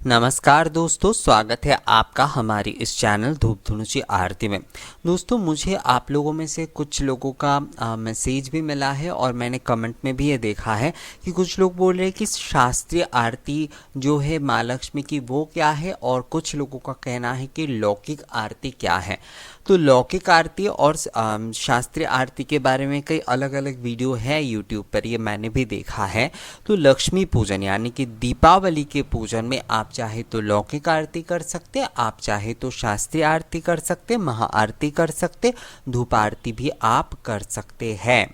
नमस्कार दोस्तों, स्वागत है आपका हमारी इस चैनल धूप धुनुची आरती में। दोस्तों, मुझे आप लोगों में से कुछ लोगों का मैसेज भी मिला है और मैंने कमेंट में भी ये देखा है कि कुछ लोग बोल रहे हैं कि शास्त्रीय आरती जो है माँ लक्ष्मी की वो क्या है, और कुछ लोगों का कहना है कि लौकिक आरती क्या है। तो लौकिक आरती और शास्त्रीय आरती के बारे में कई अलग अलग वीडियो है यूट्यूब पर, ये मैंने भी देखा है। तो लक्ष्मी पूजन यानी कि दीपावली के पूजन में आप चाहे तो लौकिक आरती कर सकते, आप चाहे तो शास्त्रीय आरती कर सकते, महाआरती कर सकते, धूप आरती भी आप कर सकते हैं।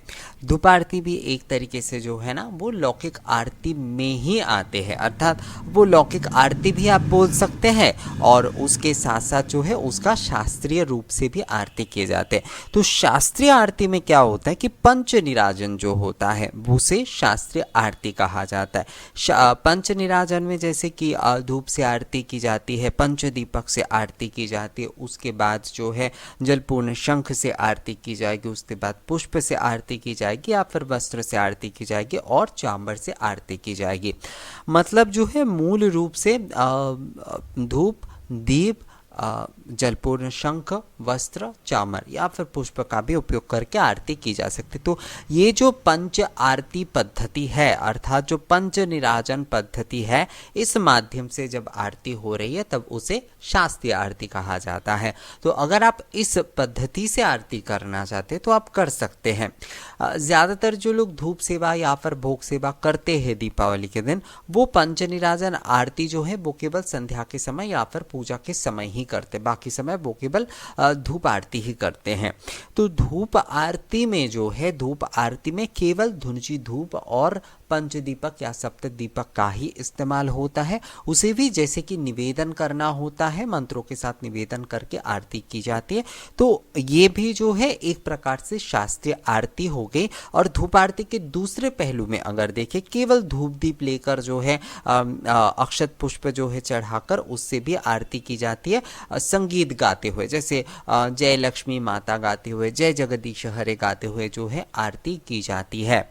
धूप आरती भी एक तरीके से जो है ना वो लौकिक आरती में ही आते हैं, अर्थात वो लौकिक आरती भी आप बोल सकते हैं और उसके साथ साथ जो है उसका शास्त्रीय रूप से भी आरती किए जाते हैं। तो शास्त्रीय आरती में क्या होता है कि पंच निराजन जो होता है उसे शास्त्रीय आरती कहा जाता है। पंच निराजन में जैसे कि धूप से आरती की जाती है, पंच दीपक से आरती की जाती है, उसके बाद जो है जलपूर्ण शंख से आरती की जाएगी, उसके बाद पुष्प से आरती की जाएगी या फिर वस्त्र से आरती की जाएगी और चांबर से आरती की जाएगी। मतलब जो है मूल रूप से धूप, दीप, जलपूर्ण शंख, वस्त्र, चामर या फिर पुष्प का भी उपयोग करके आरती की जा सकती। तो ये जो पंच आरती पद्धति है, अर्थात जो पंच निराजन पद्धति है, इस माध्यम से जब आरती हो रही है तब उसे शास्त्रीय आरती कहा जाता है। तो अगर आप इस पद्धति से आरती करना चाहते तो आप कर सकते हैं। ज़्यादातर जो लोग धूप सेवा या फिर भोग सेवा करते हैं दीपावली के दिन, वो पंच निराजन आरती जो है वो केवल संध्या के समय या फिर पूजा के समय ही करते, बाकी समय वो केवल धूप आरती ही करते हैं। तो धूप आरती में जो है, धूप आरती में केवल धुनुची धूप और पंच दीपक या सप्त दीपक का ही इस्तेमाल होता है। उसे भी जैसे कि निवेदन करना होता है, मंत्रों के साथ निवेदन करके आरती की जाती है। तो ये भी जो है एक प्रकार से शास्त्रीय आरती हो गई। और धूप आरती के दूसरे पहलू में अगर देखें, केवल धूप दीप लेकर जो है अक्षत पुष्प जो है चढ़ाकर उससे भी आरती की जाती है, संगीत गाते हुए, जैसे जय लक्ष्मी माता गाते हुए, जय जगदीश हरे गाते हुए जो है आरती की जाती है।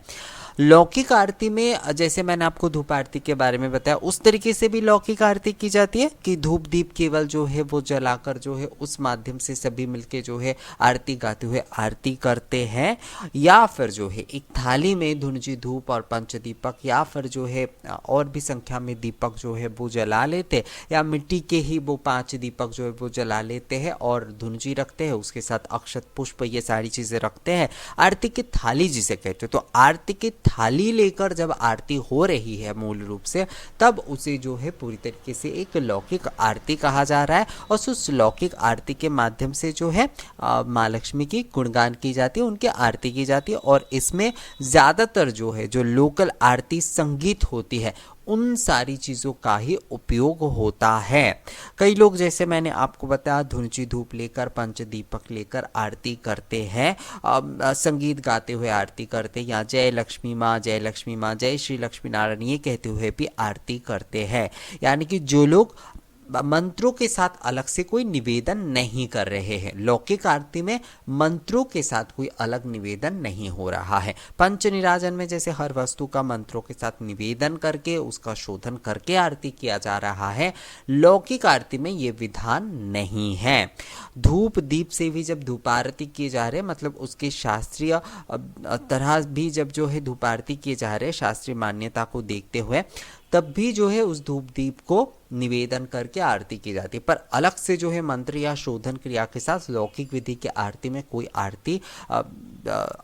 लौकिक आरती में जैसे मैंने आपको धूप आरती के बारे में बताया, उस तरीके से भी लौकिक आरती की जाती है कि धूप दीप केवल जो है वो जलाकर जो है उस माध्यम से सभी मिलके जो है आरती गाते हुए आरती करते हैं, या फिर जो है एक थाली में धुनुची धूप और पंच दीपक या फिर जो है और भी संख्या में दीपक जो है वो जला लेते, या मिट्टी के ही वो 5 दीपक जो है वो जला लेते हैं और धुनुची रखते हैं, उसके साथ अक्षत पुष्प ये सारी चीजें रखते हैं। आरती की थाली जिसे कहते हैं, तो आरती की थाली लेकर जब आरती हो रही है मूल रूप से, तब उसे जो है पूरी तरीके से एक लौकिक आरती कहा जा रहा है। और उस लौकिक आरती के माध्यम से जो है माँ लक्ष्मी की गुणगान की जाती है, उनकी आरती की जाती है। और इसमें ज्यादातर जो है जो लोकल आरती संगीत होती है उन सारी चीज़ों का ही उपयोग होता है। कई लोग जैसे मैंने आपको बताया धुनुची धूप लेकर पंच दीपक लेकर आरती करते हैं, संगीत गाते हुए आरती करते हैं, या जय लक्ष्मी माँ, जय लक्ष्मी माँ, जय श्री लक्ष्मी नारायण ये कहते हुए भी आरती करते हैं। यानी कि जो लोग मंत्रों के साथ अलग से कोई निवेदन नहीं कर रहे हैं, लौकिक आरती में मंत्रों के साथ कोई अलग निवेदन नहीं हो रहा है। पंच निराजन में जैसे हर वस्तु का मंत्रों के साथ निवेदन करके उसका शोधन करके आरती किया जा रहा है, लौकिक आरती में ये विधान नहीं है। धूप दीप से भी जब धूप आरती किए जा रहे हैं, मतलब उसके शास्त्रीय तरह भी जब जो है धूप आरती किए जा रहे हैं शास्त्रीय मान्यता को देखते हुए, तब भी जो है उस धूप दीप को निवेदन करके आरती की जाती है। पर अलग से जो है मंत्र या शोधन क्रिया के साथ लौकिक विधि के आरती में कोई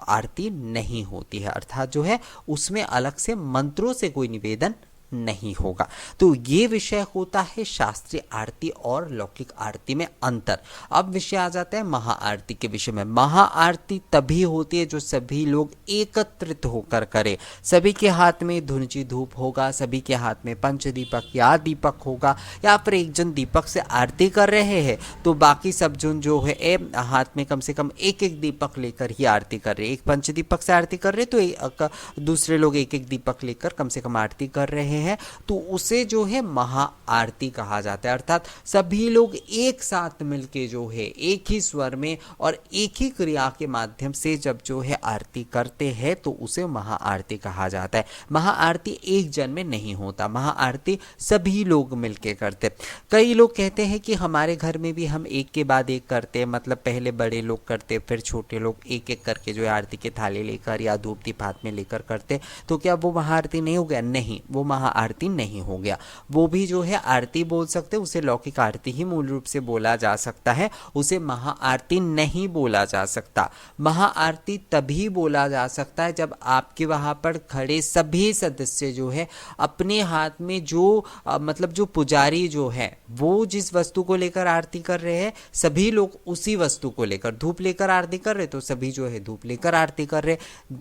आरती नहीं होती है, अर्थात जो है उसमें अलग से मंत्रों से कोई निवेदन नहीं होगा। तो ये विषय होता है शास्त्रीय आरती और लौकिक आरती में अंतर। अब विषय आ जाता है महाआरती के विषय में। महाआरती तभी होती है जो सभी लोग एकत्रित होकर करें, सभी के हाथ में धुनुची धूप होगा, सभी के हाथ में पंच दीपक या दीपक होगा, या फिर एक जन दीपक से आरती कर रहे हैं तो बाकी सब जन जो है हाथ में कम से कम एक एक दीपक लेकर ही आरती कर रहे हैं। एक पंच दीपक से आरती कर रहे तो दूसरे लोग एक एक दीपक लेकर कम से कम आरती कर रहे हैं तो उसे जो है महाआरती कहा जाता है। अर्थात सभी लोग एक साथ मिलके जो है एक ही स्वर में और एक ही क्रिया के माध्यम से जब जो है आरती करते हैं तो उसे महाआरती कहा जाता है। महाआरती एक जन में नहीं होता, महाआरती सभी लोग मिलके करते। कई लोग कहते हैं कि हमारे घर में भी हम एक के बाद एक करते हैं, मतलब पहले बड़े लोग करते फिर छोटे लोग एक एक करके जो है आरती की थाली लेकर या धूप दीप हाथ में लेकर करते, तो क्या वो महाआरती नहीं हो गया? नहीं, वो महाआरती नहीं हो गया। वो भी जो है आरती बोल सकते, उसे लौकिक आरती ही मूल रूप से बोला जा सकता है, उसे महाआरती नहीं बोला जा सकता। महाआरती तभी बोला जा सकता है जब आपके वहां पर खड़े सभी सदस्य जो है अपने हाथ में जो मतलब जो पुजारी जो है वो जिस वस्तु को लेकर आरती कर रहे हैं, सभी लोग उसी वस्तु को लेकर, धूप लेकर आरती कर रहे तो सभी जो है धूप लेकर आरती कर रहे,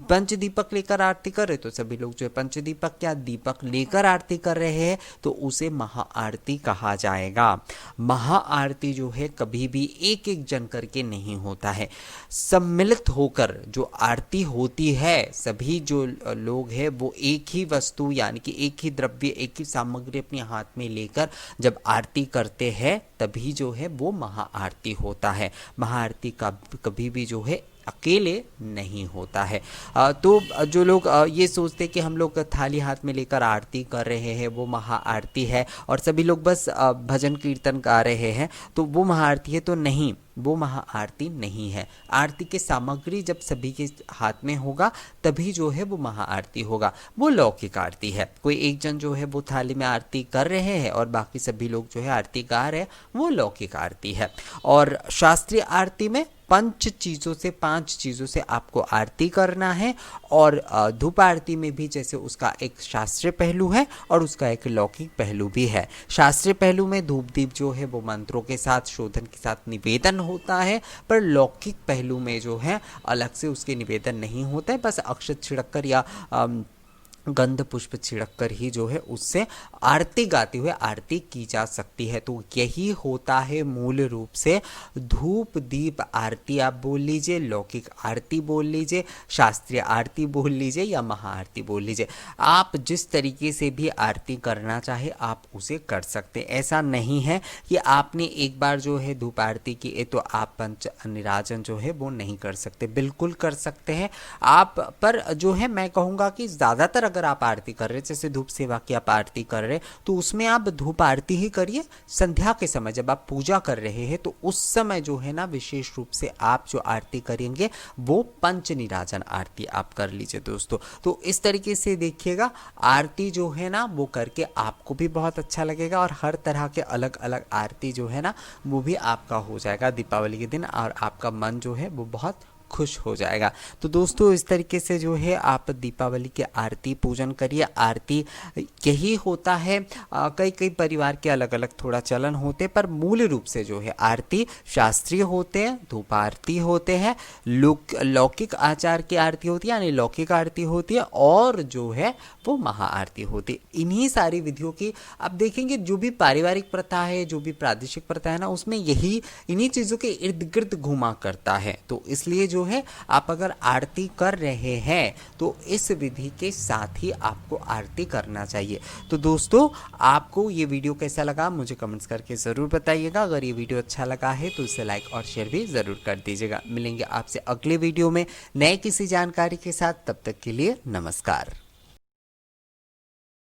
पंच दीपक लेकर आरती कर रहे तो सभी लोग जो है पंच दीपक या दीपक लेकर आरती कर रहे हैं, तो उसे महाआरती कहा जाएगा। महाआरती जो है कभी भी एक एक जन करके नहीं होता है, सम्मिलित होकर जो आरती होती है, सभी जो लोग हैं वो एक ही वस्तु यानी कि एक ही द्रव्य, एक ही सामग्री अपने हाथ में लेकर जब आरती करते हैं तभी जो है वो महाआरती होता है। महाआरती का कभी भी जो है अकेले नहीं होता है। तो जो लोग ये सोचते हैं कि हम लोग थाली हाथ में लेकर आरती कर रहे हैं वो महाआरती है और सभी लोग बस भजन कीर्तन गा रहे हैं तो वो महाआरती है, तो नहीं, वो महाआरती नहीं है। आरती के सामग्री जब सभी के हाथ में होगा तभी जो है वो महाआरती होगा, वो लौकिक आरती है। कोई एक जन जो है वो थाली में आरती कर रहे हैं और बाकी सभी लोग जो है आरती गा रहे हैं, वो लौकिक आरती है। और शास्त्रीय आरती में पांच चीज़ों से आपको आरती करना है और धूप आरती में भी जैसे उसका एक शास्त्रीय पहलू है और उसका एक लौकिक पहलू भी है। शास्त्रीय पहलू में धूप दीप जो है वो मंत्रों के साथ, शोधन के साथ निवेदन होता है, पर लौकिक पहलू में जो है अलग से उसके निवेदन नहीं होता है, बस अक्षत छिड़क कर या गंध पुष्प छिड़क कर ही जो है उससे आरती गाते हुए आरती की जा सकती है। तो यही होता है मूल रूप से धूप दीप आरती। आप बोल लीजिए, लौकिक आरती बोल लीजिए, शास्त्रीय आरती बोल लीजिए या महाआरती बोल लीजिए, आप जिस तरीके से भी आरती करना चाहे आप उसे कर सकते। ऐसा नहीं है कि आपने एक बार जो है धूप आरती की तो आप पंच निराजन जो है वो नहीं कर सकते, बिल्कुल कर सकते हैं आप। पर जो है मैं कहूँगा कि ज़्यादातर अगर आप आरती कर रहे हैं, जैसे धूप सेवा की आप आरती कर रहे हैं तो उसमें आप धूप आरती ही करिए। संध्या के समय जब आप पूजा कर रहे हैं तो उस समय जो है ना विशेष रूप से आप जो आरती करेंगे वो पंच निराजन आरती आप कर लीजिए दोस्तों। तो इस तरीके से देखिएगा, आरती जो है ना वो करके आपको भी बहुत अच्छा लगेगा और हर तरह के अलग अलग आरती जो है ना वो भी आपका हो जाएगा दीपावली के दिन और आपका मन जो है वो बहुत खुश हो जाएगा। तो दोस्तों इस तरीके से जो है आप दीपावली के आरती पूजन करिए। आरती यही होता है, कई कई परिवार के अलग अलग थोड़ा चलन होते, पर मूल रूप से जो है आरती शास्त्रीय होते हैं, धूप आरती होते हैं, लौकिक आचार की आरती होती है यानी लौकिक आरती होती है और जो है वो महाआरती होती है। इन्हीं सारी विधियों की आप देखेंगे जो भी पारिवारिक प्रथा है, जो भी प्रादेशिक प्रथा है ना, उसमें यही इन्हीं चीज़ों के इर्द गिर्द घुमा करता है। तो इसलिए जो है आप अगर आरती कर रहे हैं तो इस विधि के साथ ही आपको आरती करना चाहिए। तो दोस्तों आपको ये वीडियो कैसा लगा मुझे कमेंट्स करके ज़रूर बताइएगा। अगर ये वीडियो अच्छा लगा है तो इसे लाइक और शेयर भी ज़रूर कर दीजिएगा। मिलेंगे आपसे अगले वीडियो में नए किसी जानकारी के साथ, तब तक के लिए नमस्कार।